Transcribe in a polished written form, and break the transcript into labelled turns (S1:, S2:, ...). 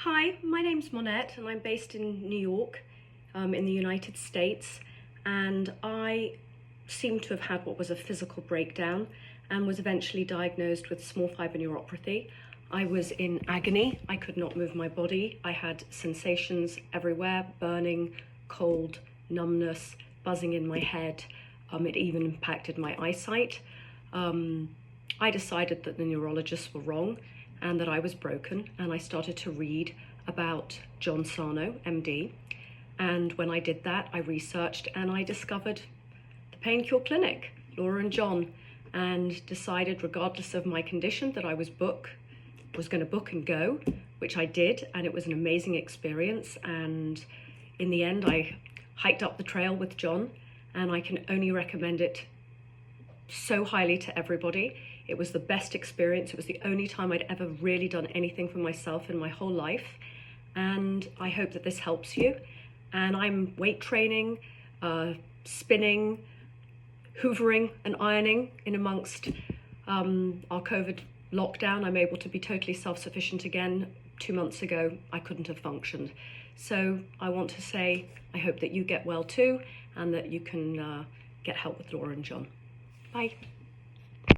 S1: Hi, my name's Monette and I'm based in New York, in the United States, and I seem to have had what was a physical breakdown and was eventually diagnosed with small fiber neuropathy. I was in agony. I could not move my body. I had sensations everywhere, burning, cold, numbness, buzzing in my head. It even impacted my eyesight. I decided that the neurologists were wrong and that I was broken, and I started to read about John Sarno, MD. And when I did that, I researched and I discovered the Pain Cure Clinic, Laura and John, and decided, regardless of my condition, that I was going to book and go, which I did, and it was an amazing experience. And in the end, I hiked up the trail with John, and I can only recommend it so highly to everybody. It was the best experience. It was the only time I'd ever really done anything for myself in my whole life. And I hope that this helps you. And I'm weight training, spinning, hoovering and ironing in amongst our COVID lockdown. I'm able to be totally self-sufficient again. 2 months ago, I couldn't have functioned. So I want to say, I hope that you get well too, and that you can get help with Laura and John. Bye.